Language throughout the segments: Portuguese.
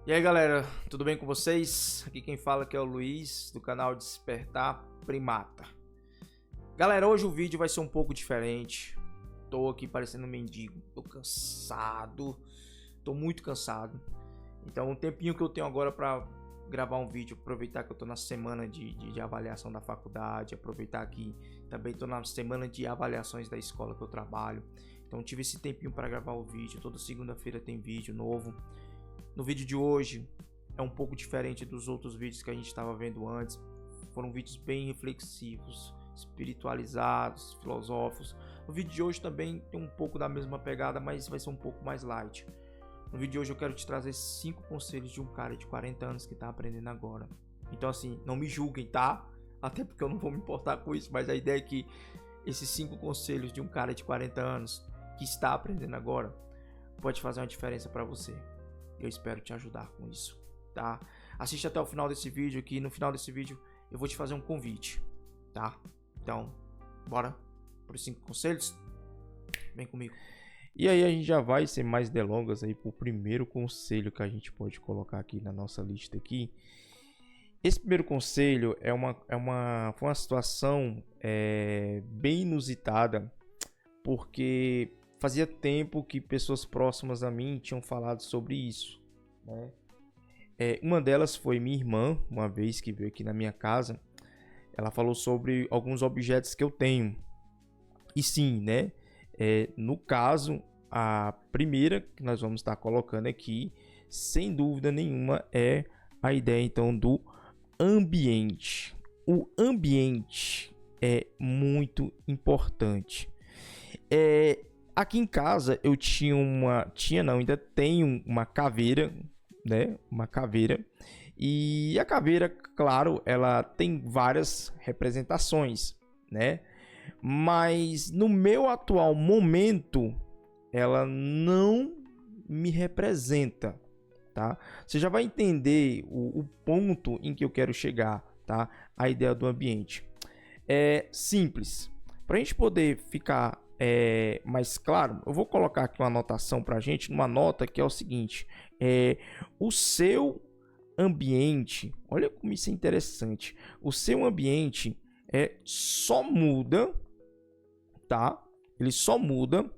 E aí galera, tudo bem com vocês? Aqui quem fala que é o Luiz, do canal Despertar Primata. Galera, hoje o vídeo vai ser um pouco diferente. Tô aqui parecendo um mendigo, tô cansado, tô muito cansado. Então o tempinho que eu tenho agora pra gravar um vídeo, aproveitar que eu tô na semana de avaliação da faculdade, aproveitar que também tô na semana de avaliações da escola que eu trabalho. Então tive esse tempinho para gravar o vídeo, toda segunda-feira tem vídeo novo. No vídeo de hoje é um pouco diferente dos outros vídeos que a gente estava vendo antes. Foram vídeos bem reflexivos, espiritualizados, filosóficos. No vídeo de hoje também tem um pouco da mesma pegada, mas vai ser um pouco mais light. No vídeo de hoje eu quero te trazer 5 conselhos de um cara de 40 anos que está aprendendo agora. Então assim, não me julguem, tá? Até porque eu não vou me importar com isso, mas a ideia é que esses 5 conselhos de um cara de 40 anos que está aprendendo agora pode fazer uma diferença para você. Eu espero te ajudar com isso, tá? Assiste até o final desse vídeo, que no final desse vídeo eu vou te fazer um convite, tá? Então, bora para os 5 conselhos? Vem comigo. E aí a gente já vai, sem mais delongas, aí pro primeiro conselho que a gente pode colocar aqui na nossa lista aqui. Esse primeiro conselho foi uma situação bem inusitada, porque fazia tempo que pessoas próximas a mim tinham falado sobre isso, né? Uma delas foi minha irmã, uma vez que veio aqui na minha casa. Ela falou sobre alguns objetos que eu tenho. E sim, né? No caso, a primeira que nós vamos estar colocando aqui, sem dúvida nenhuma, é a ideia então do ambiente. O ambiente é muito importante. Aqui em casa eu ainda tenho uma caveira, né? Uma caveira. E a caveira, claro, ela tem várias representações, né? Mas no meu atual momento, ela não me representa, tá? Você já vai entender o ponto em que eu quero chegar, tá? A ideia do ambiente. É simples. Para a gente poder ficar mais claro, eu vou colocar aqui uma anotação para a gente, uma nota que é o seguinte: o seu ambiente, olha como isso é interessante, o seu ambiente só muda, tá? Ele só muda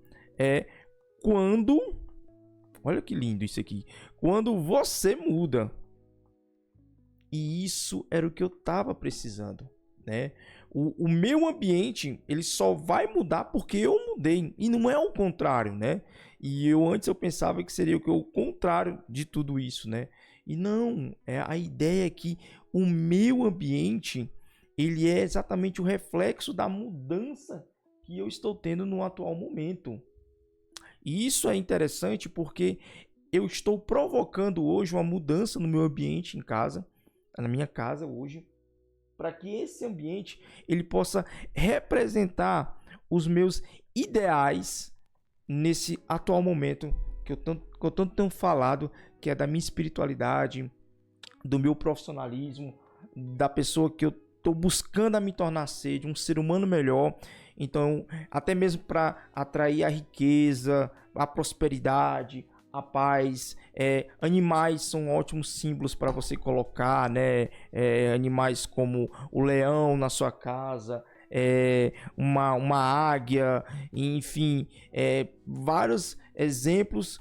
quando, olha que lindo isso aqui, quando você muda. E isso era o que eu estava precisando, né? O meu ambiente, ele só vai mudar porque eu mudei. E não é o contrário, né? E antes eu pensava que seria o contrário de tudo isso, né? E não, a ideia é que o meu ambiente, ele é exatamente o reflexo da mudança que eu estou tendo no atual momento. E isso é interessante porque eu estou provocando hoje uma mudança no meu ambiente em casa, na minha casa hoje, para que esse ambiente ele possa representar os meus ideais nesse atual momento que eu tanto tenho falado, que é da minha espiritualidade, do meu profissionalismo, da pessoa que eu estou buscando a me tornar ser, de um ser humano melhor. Então, até mesmo para atrair a riqueza, a prosperidade, a paz. Animais são ótimos símbolos para você colocar, né? Animais como o leão na sua casa, uma águia, enfim, vários exemplos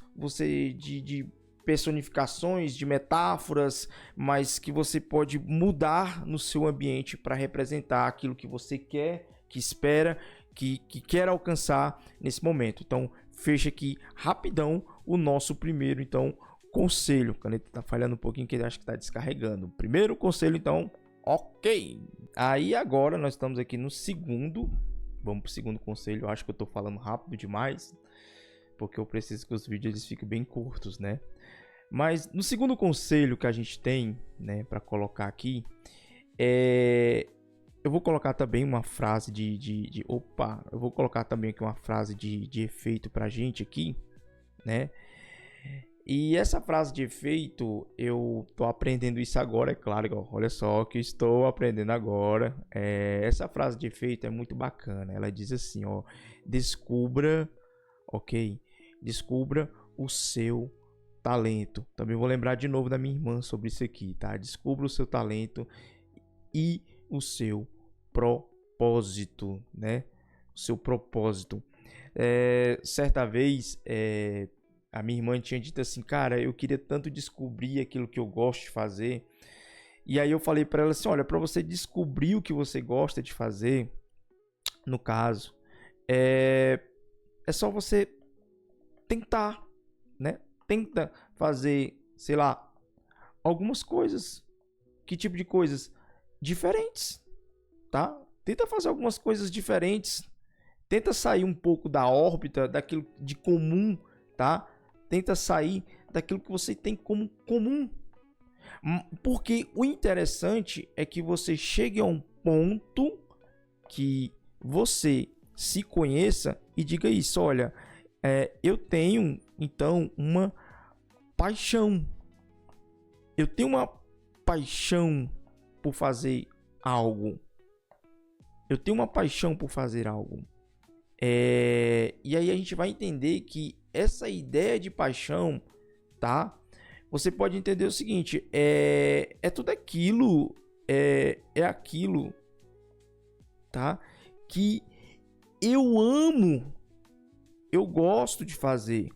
de personificações, de metáforas, mas que você pode mudar no seu ambiente para representar aquilo que você quer, que espera, que quer alcançar nesse momento. Então, fecha aqui rapidão o nosso primeiro, então, conselho. A caneta tá falhando um pouquinho, que ele acho que tá descarregando. Primeiro conselho, então, ok. Aí agora nós estamos aqui no segundo. Vamos pro segundo conselho. Eu acho que eu tô falando rápido demais, porque eu preciso que os vídeos eles fiquem bem curtos, né? Mas no segundo conselho que a gente tem, né, para colocar aqui, eu vou colocar também uma frase eu vou colocar também aqui uma frase de efeito pra gente aqui, né? E essa frase de efeito, eu tô aprendendo isso agora, é claro, olha só que estou aprendendo agora. Essa frase de efeito é muito bacana. Ela diz assim, ó: descubra o seu talento. Também vou lembrar de novo da minha irmã sobre isso aqui, tá? Descubra o seu talento e o seu propósito, né? O seu propósito. Certa vez, a minha irmã tinha dito assim, cara, eu queria tanto descobrir aquilo que eu gosto de fazer. E aí eu falei para ela assim, olha, para você descobrir o que você gosta de fazer, no caso, é só você tentar, né? Tenta fazer, sei lá, algumas coisas. Que tipo de coisas? Diferentes, tá? Tenta fazer algumas coisas diferentes. Tenta sair um pouco da órbita, daquilo de comum, tá? Tenta sair daquilo que você tem como comum. Porque o interessante é que você chegue a um ponto que você se conheça e diga isso, olha, eu tenho então uma paixão. Eu tenho uma paixão por fazer algo. Eu tenho uma paixão por fazer algo. E aí a gente vai entender que essa ideia de paixão, tá? Você pode entender o seguinte, é tudo aquilo, é aquilo, tá? Que eu amo, eu gosto de fazer.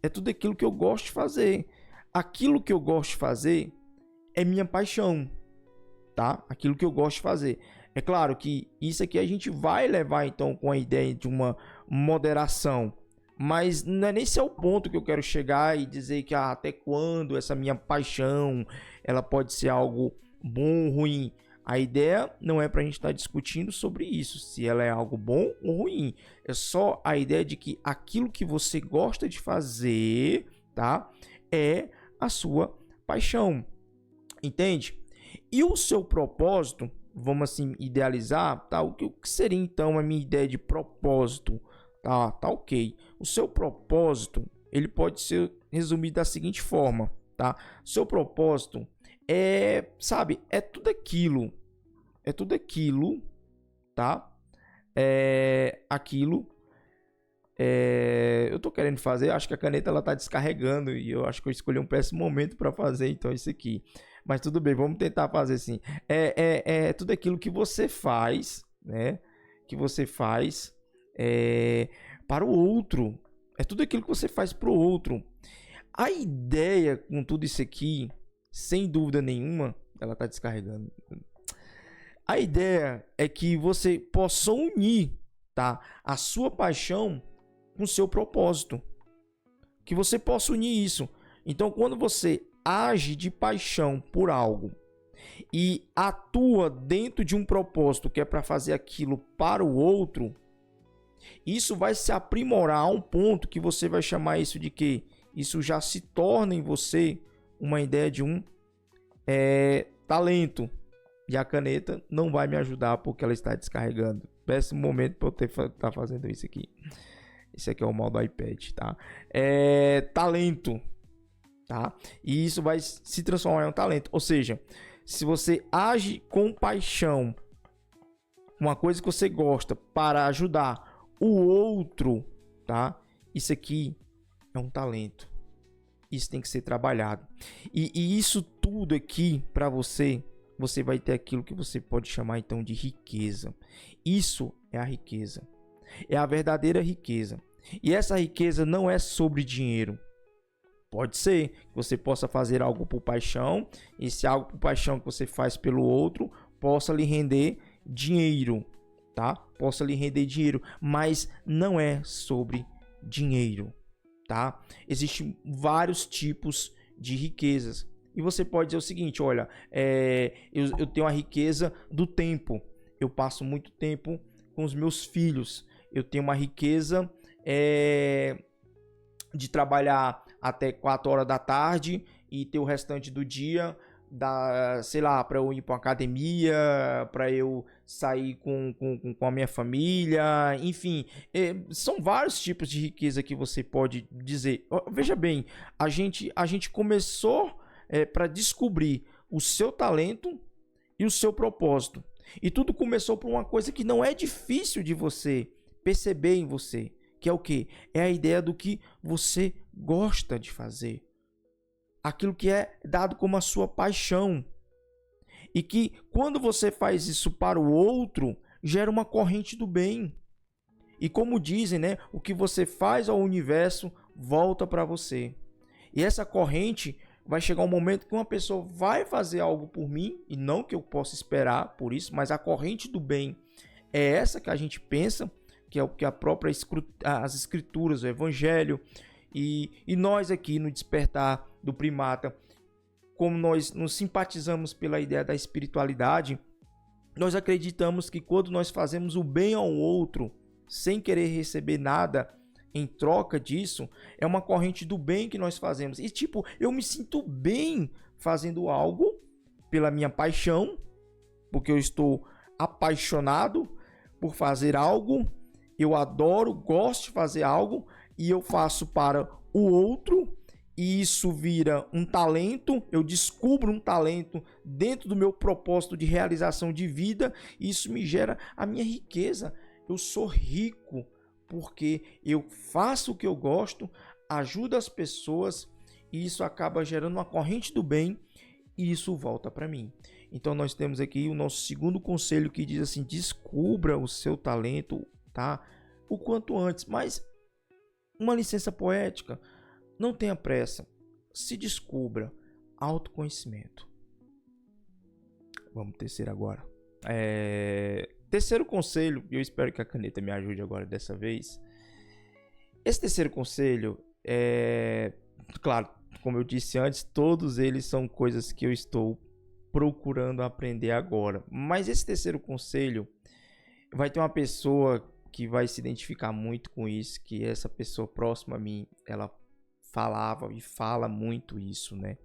É tudo aquilo que eu gosto de fazer. Aquilo que eu gosto de fazer é minha paixão, tá? Aquilo que eu gosto de fazer. É claro que isso aqui a gente vai levar então com a ideia de uma moderação, mas não é nesse o ponto que eu quero chegar e dizer que até quando essa minha paixão ela pode ser algo bom ou ruim. A ideia não é para a gente estar discutindo sobre isso, se ela é algo bom ou ruim. É só a ideia de que aquilo que você gosta de fazer, tá? É a sua paixão. Entende? E o seu propósito, vamos assim idealizar, tá? O que seria então a minha ideia de propósito? Tá ok. O seu propósito, ele pode ser resumido da seguinte forma, tá? Seu propósito sabe, é tudo aquilo, tá? Eu tô querendo fazer, acho que a caneta ela tá descarregando e eu acho que eu escolhi um péssimo momento para fazer então isso aqui. Mas tudo bem, vamos tentar fazer assim. É tudo aquilo que você faz, né? Que você faz para o outro. É tudo aquilo que você faz para o outro. A ideia com tudo isso aqui, sem dúvida nenhuma, ela está descarregando. A ideia é que você possa unir, tá, a sua paixão com o seu propósito. Que você possa unir isso. Então, quando você age de paixão por algo e atua dentro de um propósito que é para fazer aquilo para o outro, isso vai se aprimorar a um ponto que você vai chamar isso de que isso já se torna em você uma ideia de um talento. E a caneta não vai me ajudar porque ela está descarregando. Péssimo momento para eu estar fazendo isso aqui. Esse aqui é o mal do iPad, tá? Talento, tá? E isso vai se transformar em um talento. Ou seja, se você age com paixão, uma coisa que você gosta para ajudar o outro, tá? Isso aqui é um talento. Isso tem que ser trabalhado. E isso tudo aqui para você vai ter aquilo que você pode chamar então de riqueza. Isso é a riqueza. É a verdadeira riqueza. E essa riqueza não é sobre dinheiro. Pode ser que você possa fazer algo por paixão, e esse algo por paixão que você faz pelo outro possa lhe render dinheiro, tá? Possa lhe render dinheiro, mas não é sobre dinheiro, tá? Existem vários tipos de riquezas. E você pode dizer o seguinte, olha, eu tenho a riqueza do tempo. Eu passo muito tempo com os meus filhos. Eu tenho uma riqueza de trabalhar até 4 horas da tarde e ter o restante do dia, sei lá, para eu ir para uma academia, para eu sair com a minha família, enfim. São vários tipos de riqueza que você pode dizer. Veja bem, a gente começou para descobrir o seu talento e o seu propósito. E tudo começou por uma coisa que não é difícil de você perceber em você, que é o quê? É a ideia do que você gosta de fazer. aquilo que é dado como a sua paixão. E que quando você faz isso para o outro, gera uma corrente do bem. E como dizem, né, o que você faz ao universo volta para você. E essa corrente vai chegar um momento que uma pessoa vai fazer algo por mim, e não que eu possa esperar por isso, mas a corrente do bem é essa que a gente pensa, que é o que a própria as escrituras, o evangelho, e nós aqui no Despertar do Primata, como nós nos simpatizamos pela ideia da espiritualidade, nós acreditamos que quando nós fazemos o bem ao outro, sem querer receber nada em troca disso, é uma corrente do bem que nós fazemos. E tipo, eu me sinto bem fazendo algo pela minha paixão, porque eu estou apaixonado por fazer algo, eu adoro, gosto de fazer algo e eu faço para o outro, e isso vira um talento, eu descubro um talento dentro do meu propósito de realização de vida, e isso me gera a minha riqueza. Eu sou rico porque eu faço o que eu gosto, ajudo as pessoas, e isso acaba gerando uma corrente do bem, e isso volta para mim. Então nós temos aqui o nosso segundo conselho, que diz assim: descubra o seu talento, tá? O quanto antes. Mas uma licença poética, não tenha pressa, se descubra. Autoconhecimento. Vamos terceiro agora. Terceiro conselho, e eu espero que a caneta me ajude agora dessa vez. Esse terceiro conselho claro, como eu disse antes, todos eles são coisas que eu estou procurando aprender agora. Mas esse terceiro conselho vai ter uma pessoa que vai se identificar muito com isso, que essa pessoa próxima a mim, ela falava e fala muito isso, né,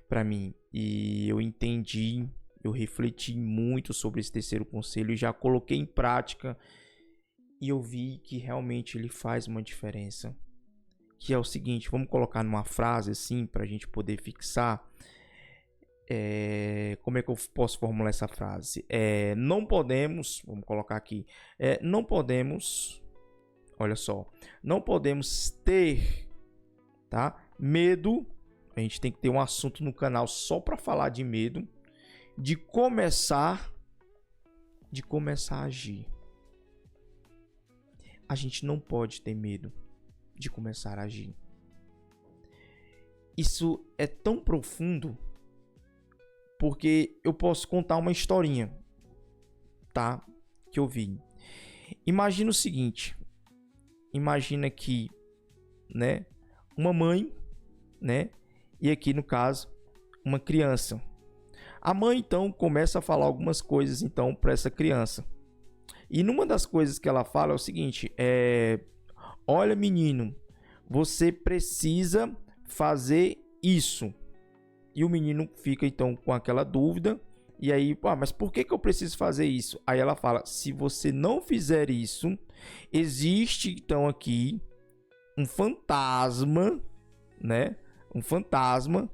para mim. E eu entendi, eu refleti muito sobre esse terceiro conselho e já coloquei em prática, e eu vi que realmente ele faz uma diferença. Que é o seguinte, vamos colocar numa frase assim para a gente poder fixar. Como é que eu posso formular essa frase? Não podemos, vamos colocar aqui, não podemos, olha só, não podemos ter, tá, medo. A gente tem que ter um assunto no canal só para falar de medo, de começar a agir. A gente não pode ter medo de começar a agir. Isso é tão profundo, porque eu posso contar uma historinha, tá, que eu vi. Imagina o seguinte, imagina que, né, uma mãe, né, e aqui no caso, uma criança. A mãe então começa a falar algumas coisas então para essa criança. E numa das coisas que ela fala é o seguinte: olha, menino, você precisa fazer isso. E o menino fica então com aquela dúvida. E aí, mas por que eu preciso fazer isso? Aí ela fala: se você não fizer isso, existe então aqui um fantasma, né? Um fantasma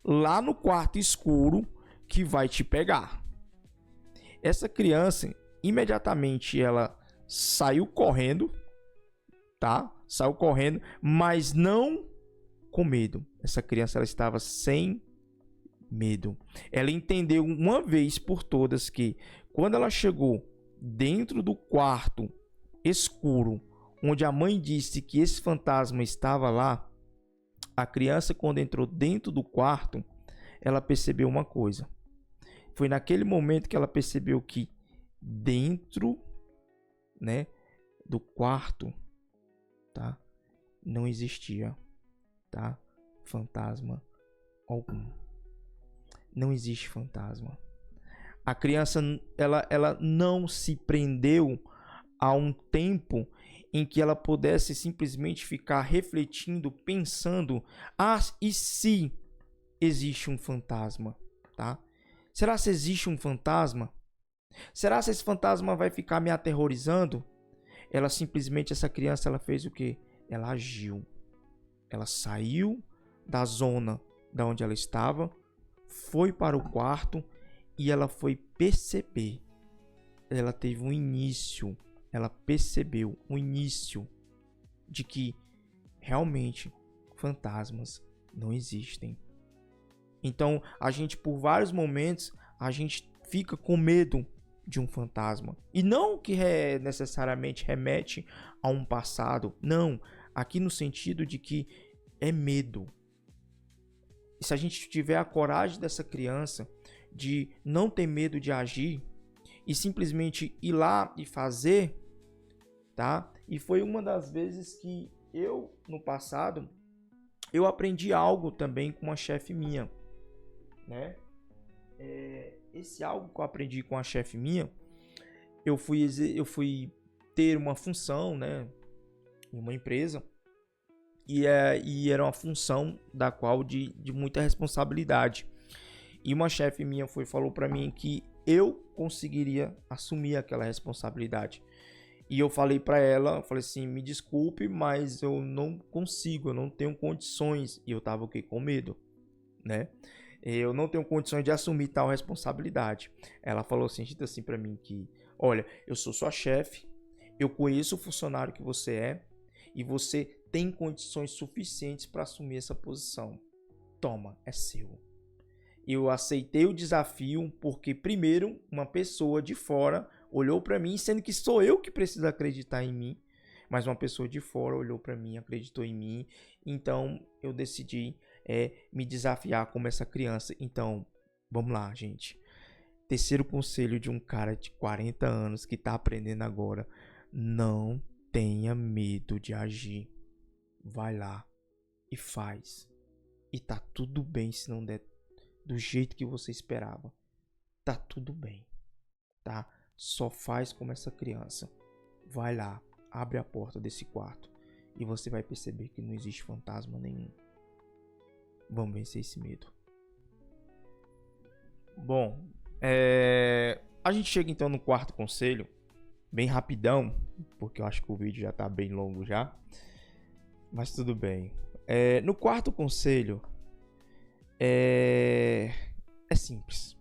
lá no quarto escuro que vai te pegar. Essa criança, imediatamente ela saiu correndo, tá? Saiu correndo, mas não com medo. Essa criança, ela estava sem medo. Ela entendeu uma vez por todas que quando ela chegou dentro do quarto escuro, onde a mãe disse que esse fantasma estava lá, a criança, quando entrou dentro do quarto, ela percebeu uma coisa. Foi naquele momento que ela percebeu que dentro, né, do quarto, tá, não existia, tá, fantasma algum. Não existe fantasma. A criança, ela não se prendeu a um tempo em que ela pudesse simplesmente ficar refletindo, pensando: e se existe um fantasma, tá? Será se existe um fantasma? Será se esse fantasma vai ficar me aterrorizando? Ela simplesmente, essa criança, ela fez o quê? Ela agiu. Ela saiu da zona da onde ela estava, foi para o quarto e ela foi perceber. Ela teve um início, ela percebeu um início de que realmente fantasmas não existem. Então, a gente, por vários momentos, a gente fica com medo de um fantasma. E não que necessariamente remete a um passado. Não. Aqui no sentido de que é medo. E se a gente tiver a coragem dessa criança de não ter medo de agir e simplesmente ir lá e fazer, tá? E foi uma das vezes que eu, no passado, eu aprendi algo também com uma chefe minha, né? Esse algo que eu aprendi com a chefe minha, eu fui ter uma função, né, em uma empresa, e era uma função da qual de muita responsabilidade. E uma chefe minha falou para mim que eu conseguiria assumir aquela responsabilidade. E eu falei para ela, falei assim, me desculpe, mas eu não consigo, eu não tenho condições. E eu tava com medo, né? Eu não tenho condições de assumir tal responsabilidade. Ela falou assim para mim que, olha, eu sou sua chefe, eu conheço o funcionário que você é e você tem condições suficientes para assumir essa posição. Toma, é seu. Eu aceitei o desafio porque, primeiro, uma pessoa de fora olhou para mim, sendo que sou eu que preciso acreditar em mim, mas uma pessoa de fora olhou para mim, acreditou em mim, então eu decidi me desafiar como essa criança. Então, vamos lá, gente. Terceiro conselho de um cara de 40 anos que está aprendendo agora: não tenha medo de agir. Vai lá e faz. E tá tudo bem se não der do jeito que você esperava. Tá tudo bem, tá? Só faz como essa criança. Vai lá, abre a porta desse quarto e você vai perceber que não existe fantasma nenhum. Vamos vencer esse medo. Bom, a gente chega então no quarto conselho, bem rapidão, porque eu acho que o vídeo já tá bem longo já, mas tudo bem. No quarto conselho, é simples,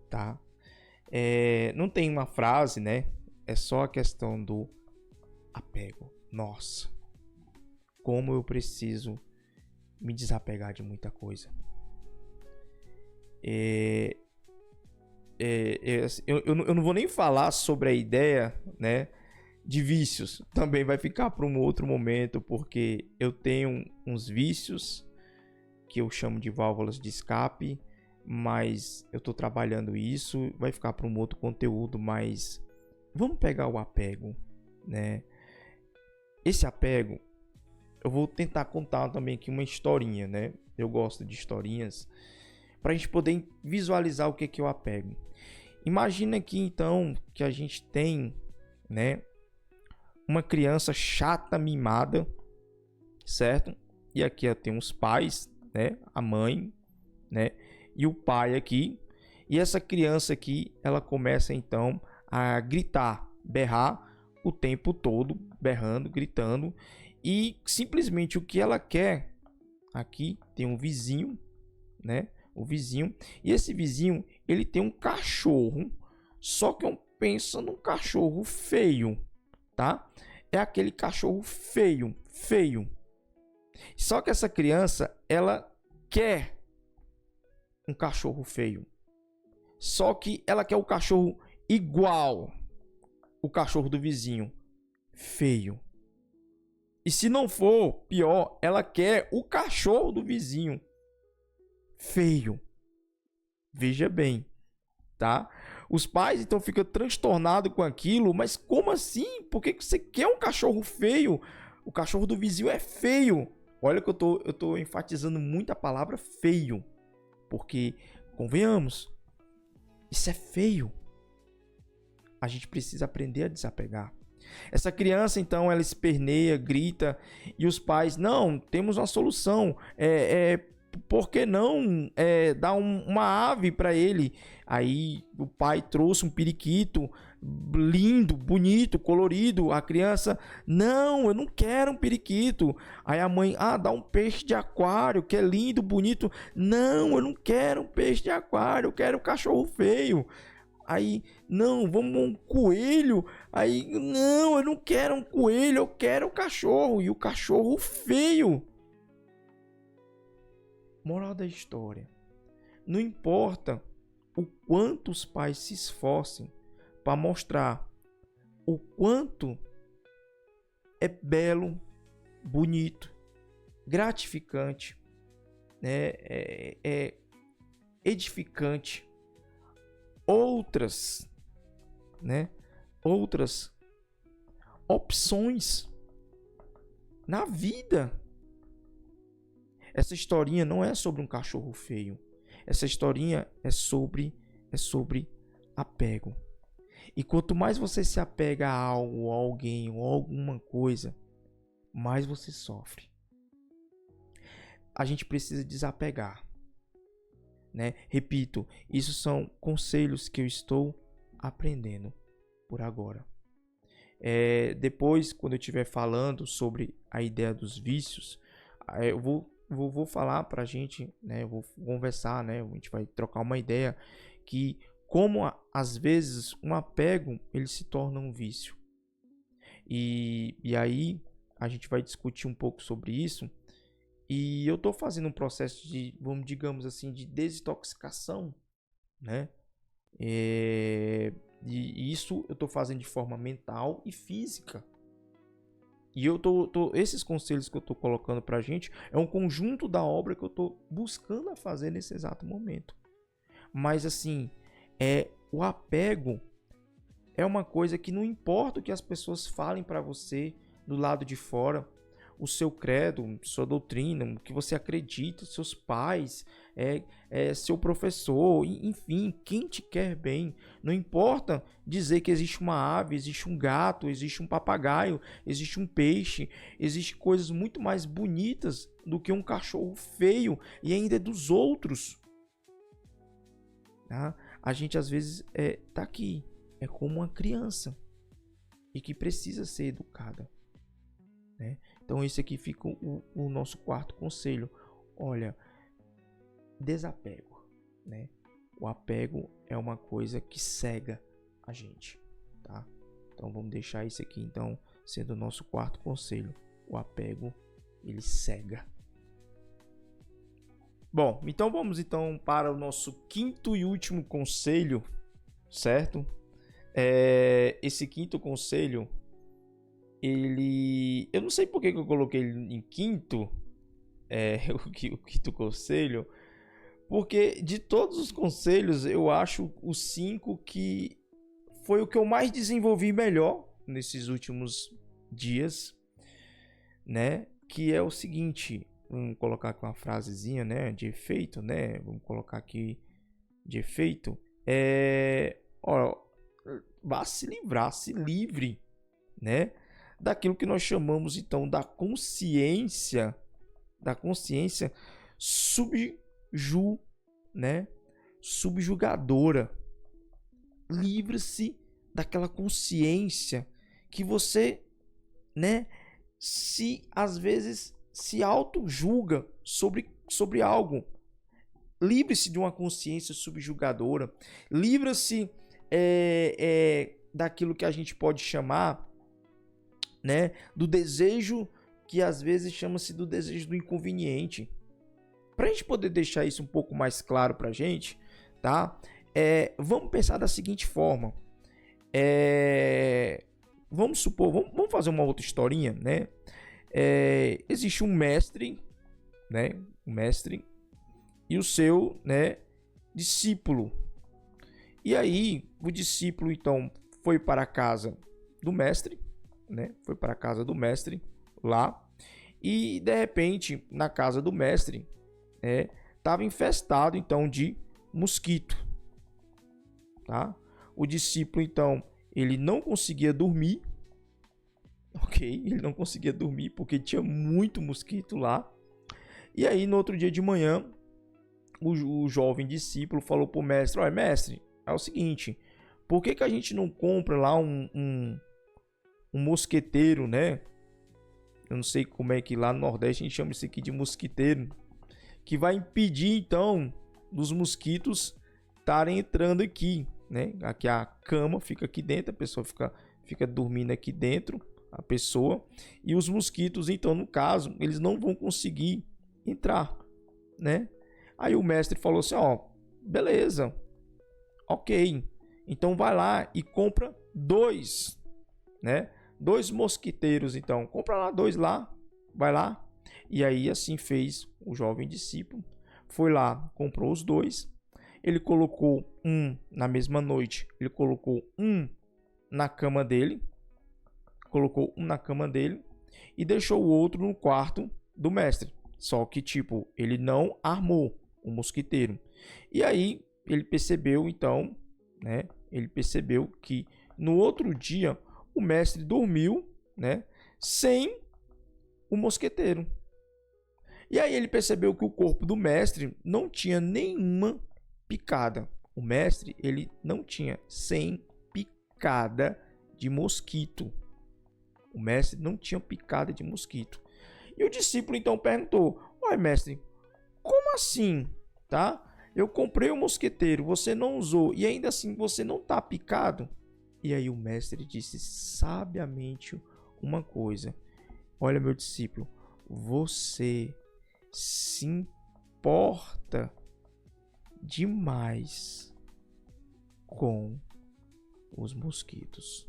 tá? Não tem uma frase, né? É só a questão do apego. Nossa, como eu preciso me desapegar de muita coisa. Eu não vou nem falar sobre a ideia, né, de vícios. Também vai ficar para um outro momento, porque eu tenho uns vícios que eu chamo de válvulas de escape, mas eu estou trabalhando isso. Vai ficar para um outro conteúdo, mas vamos pegar o apego, né? Esse apego, eu vou tentar contar também aqui uma historinha, né? Eu gosto de historinhas, para a gente poder visualizar o que é o apego. Imagina aqui então que a gente tem, né, uma criança chata, mimada, certo? E aqui tem os pais, né, a mãe, né, e o pai aqui. E essa criança aqui, ela começa então a gritar, berrar o tempo todo, berrando, gritando. E simplesmente o que ela quer, aqui tem um vizinho, né? O vizinho. E esse vizinho, ele tem um cachorro. Só que eu penso num cachorro feio, tá? É aquele cachorro feio, feio. Só que essa criança, ela quer um cachorro feio. Só que ela quer o cachorro igual o cachorro do vizinho, feio. E se não for pior, ela quer o cachorro do vizinho, feio. Veja bem, tá? Os pais então ficam transtornados com aquilo. Mas como assim? Por que você quer um cachorro feio? O cachorro do vizinho é feio. Olha que eu tô enfatizando muito a palavra feio, porque, convenhamos, isso é feio. A gente precisa aprender a desapegar. Essa criança, então, ela esperneia, grita, e os pais, não, temos uma solução. Por que não dar uma ave para ele? Aí o pai trouxe um periquito lindo, bonito, colorido. A criança, não, eu não quero um periquito. Aí a mãe, dá um peixe de aquário, que é lindo, bonito. Não, eu não quero um peixe de aquário, eu quero um cachorro feio. Aí, não, vamos um coelho. Aí, não, eu não quero um coelho, eu quero um cachorro. E o cachorro feio. Moral da história: não importa o quanto os pais se esforcem para mostrar o quanto é belo, bonito, gratificante, né? É edificante outras opções na vida. Essa historinha não é sobre um cachorro feio. Essa historinha é sobre apego. E quanto mais você se apega a algo, a alguém ou a alguma coisa, mais você sofre. A gente precisa desapegar, né? Repito, isso são conselhos que eu estou aprendendo por agora. Depois, quando eu estiver falando sobre a ideia dos vícios, eu vou falar pra gente, né? Eu vou conversar, né? A gente vai trocar uma ideia que como às vezes um apego ele se torna um vício. E aí a gente vai discutir um pouco sobre isso. E eu estou fazendo um processo de, digamos assim, de desintoxicação, né? E isso eu estou fazendo de forma mental e física. E esses conselhos que eu estou colocando para a gente é um conjunto da obra que eu estou buscando a fazer nesse exato momento. Mas assim, o apego é uma coisa que não importa o que as pessoas falem para você do lado de fora, o seu credo, sua doutrina, o que você acredita, seus pais, seu professor, enfim, quem te quer bem. Não importa dizer que existe uma ave, existe um gato, existe um papagaio, existe um peixe, existe coisas muito mais bonitas do que um cachorro feio e ainda é dos outros. Tá? A gente às vezes tá aqui, é como uma criança e que precisa ser educada, né? Então esse aqui fica o nosso quarto conselho. Olha, desapego, né? O apego é uma coisa que cega a gente, tá? Então vamos deixar isso aqui então sendo o nosso quarto conselho. O apego, ele cega. Bom, então vamos então para o nosso quinto e último conselho, certo? Esse quinto conselho, eu não sei por que eu coloquei ele em quinto, o quinto conselho, porque de todos os conselhos eu acho o 5 que foi o que eu mais desenvolvi melhor nesses últimos dias, né? Que é o seguinte, vamos colocar aqui uma frasezinha, né, de efeito, né? Vamos colocar aqui de efeito, vá se livrar, se livre, né, daquilo que nós chamamos então da consciência subjugadora. Livre-se daquela consciência que você, né, às vezes se auto-julga sobre algo. Livre-se de uma consciência subjugadora. Livre-se daquilo que a gente pode chamar, né, do desejo que às vezes chama-se do desejo do inconveniente. Para a gente poder deixar isso um pouco mais claro para a gente, tá? Vamos pensar da seguinte forma. Vamos supor, vamos fazer uma outra historinha, né? Existe um mestre, né? Um mestre e o seu, né, discípulo. E aí, o discípulo, então, foi para a casa do mestre, né? Foi para a casa do mestre lá. E, de repente, na casa do mestre, estava infestado, então, de mosquito. Tá? O discípulo, então, ele não conseguia dormir. Ok? Ele não conseguia dormir porque tinha muito mosquito lá. E aí, no outro dia de manhã, o jovem discípulo falou para o mestre: olha, mestre, é o seguinte, por que a gente não compra lá um mosqueteiro, né? Eu não sei como é que lá no Nordeste a gente chama isso aqui de mosquiteiro, que vai impedir então dos mosquitos estarem entrando aqui, né? Aqui a cama fica aqui dentro, a pessoa fica dormindo aqui dentro, a pessoa, e os mosquitos, então, no caso, eles não vão conseguir entrar, né? Aí o mestre falou assim: ó, beleza, ok. Então vai lá e compra 2, né? 2 mosquiteiros, então. Compra lá 2 lá, vai lá. E aí assim fez o jovem discípulo. Foi lá, comprou os 2. Ele colocou um na mesma noite. Ele colocou um na cama dele. Colocou um na cama dele. E deixou o outro no quarto do mestre. Só que, tipo, ele não armou o mosquiteiro. E aí, ele percebeu, então, né? Ele percebeu que no outro dia, o mestre dormiu, né? Sem o mosqueteiro. E aí, ele percebeu que o corpo do mestre não tinha nenhuma picada. O mestre, ele não tinha 100 picada de mosquito. O mestre não tinha picada de mosquito. E o discípulo então perguntou: "Ué, mestre, como assim, tá? Eu comprei o mosqueteiro, você não usou e ainda assim você não tá picado?" E aí o mestre disse sabiamente uma coisa: "Olha, meu discípulo, você se importa demais com os mosquitos."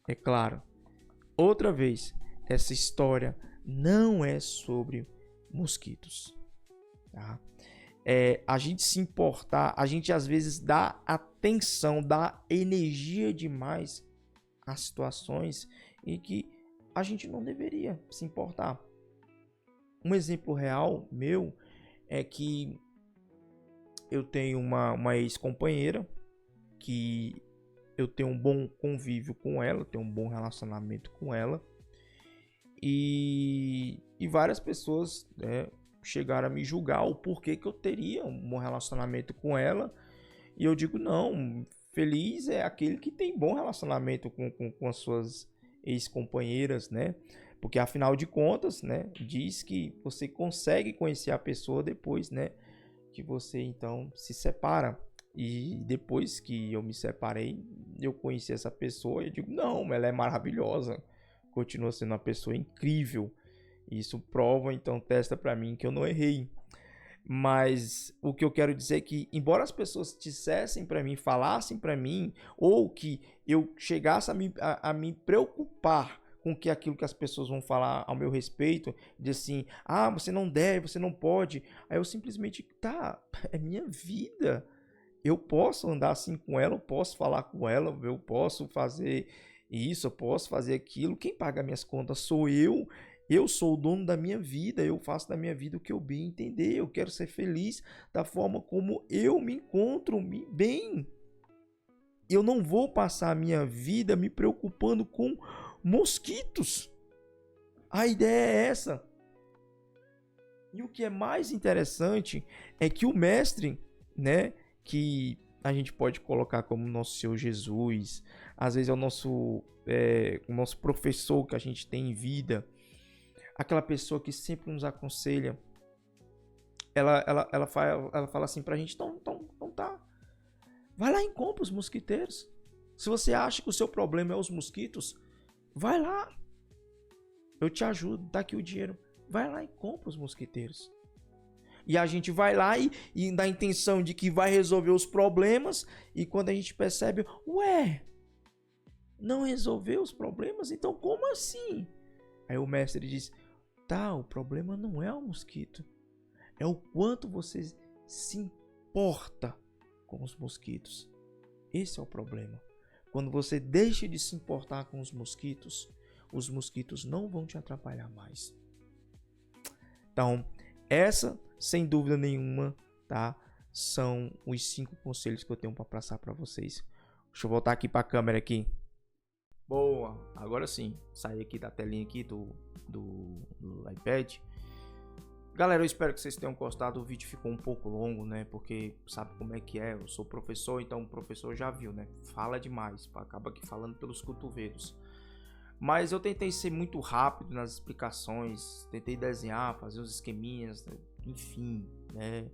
É claro, outra vez, essa história não é sobre mosquitos, tá? A gente se importar, a gente às vezes dá atenção, dá energia demais às situações em que a gente não deveria se importar. Um exemplo real meu é que eu tenho uma ex-companheira que eu tenho um bom convívio com ela, tenho um bom relacionamento com ela. E várias pessoas, né, chegaram a me julgar o porquê que eu teria um bom relacionamento com ela. E eu digo, não, feliz é aquele que tem bom relacionamento com as suas ex-companheiras, né? Porque afinal de contas, né, diz que você consegue conhecer a pessoa depois, né, que você então se separa. E depois que eu me separei, eu conheci essa pessoa e eu digo, não, ela é maravilhosa, continua sendo uma pessoa incrível. Isso prova, então testa pra mim que eu não errei. Mas o que eu quero dizer é que, embora as pessoas dissessem pra mim, falassem pra mim, ou que eu chegasse a me preocupar com que aquilo que as pessoas vão falar ao meu respeito, de assim, ah, você não deve, você não pode, aí eu simplesmente, tá, é minha vida. Eu posso andar assim com ela, eu posso falar com ela, eu posso fazer isso, eu posso fazer aquilo. Quem paga minhas contas sou eu. Eu sou o dono da minha vida, eu faço da minha vida o que eu bem entender. Eu quero ser feliz da forma como eu me encontro bem. Eu não vou passar a minha vida me preocupando com mosquitos. A ideia é essa. E o que é mais interessante é que o mestre, né, que a gente pode colocar como nosso Senhor Jesus, às vezes é o nosso professor que a gente tem em vida, aquela pessoa que sempre nos aconselha, ela fala assim pra gente, então tá, vai lá e compra os mosquiteiros. Se você acha que o seu problema é os mosquitos, vai lá, eu te ajudo, tá aqui o dinheiro, vai lá e compra os mosquiteiros. E a gente vai lá e dá a intenção de que vai resolver os problemas. E quando a gente percebe, ué, não resolveu os problemas? Então como assim? Aí o mestre diz, tá, o problema não é o mosquito. É o quanto você se importa com os mosquitos. Esse é o problema. Quando você deixa de se importar com os mosquitos não vão te atrapalhar mais. Então, essa, sem dúvida nenhuma, tá? São os 5 conselhos que eu tenho para passar para vocês. Deixa eu voltar aqui para a câmera aqui. Boa, agora sim. Saí aqui da telinha aqui do iPad. Galera, eu espero que vocês tenham gostado. O vídeo ficou um pouco longo, né? Porque sabe como é que é? Eu sou professor, então o professor já viu, né? Fala demais, acaba aqui falando pelos cotovelos. Mas eu tentei ser muito rápido nas explicações, tentei desenhar, fazer uns esqueminhas, enfim, né?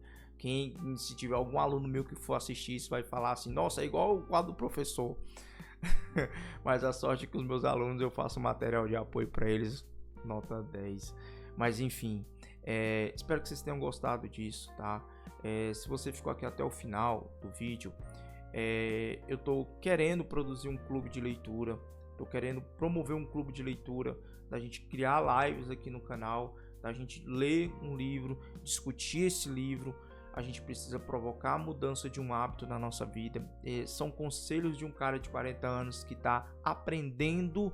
Se tiver algum aluno meu que for assistir isso, vai falar assim, nossa, é igual o quadro do professor. Mas a sorte é que os meus alunos, eu faço material de apoio para eles, nota 10. Mas enfim, espero que vocês tenham gostado disso, tá? Se você ficou aqui até o final do vídeo, eu tô querendo produzir um clube de leitura, tô querendo promover um clube de leitura, da gente criar lives aqui no canal, da gente ler um livro, discutir esse livro. A gente precisa provocar a mudança de um hábito na nossa vida. São conselhos de um cara de 40 anos que tá aprendendo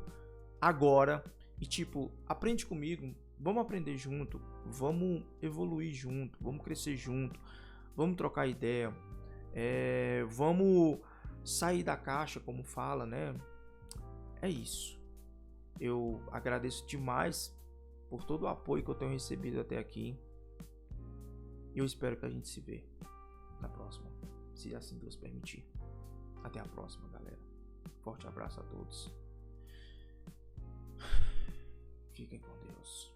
agora. E tipo, aprende comigo, vamos aprender junto, vamos evoluir junto, vamos crescer junto, vamos trocar ideia, vamos sair da caixa, como fala, né? É isso. Eu agradeço demais por todo o apoio que eu tenho recebido até aqui. E eu espero que a gente se vê na próxima, se assim Deus permitir. Até a próxima, galera. Forte abraço a todos. Fiquem com Deus.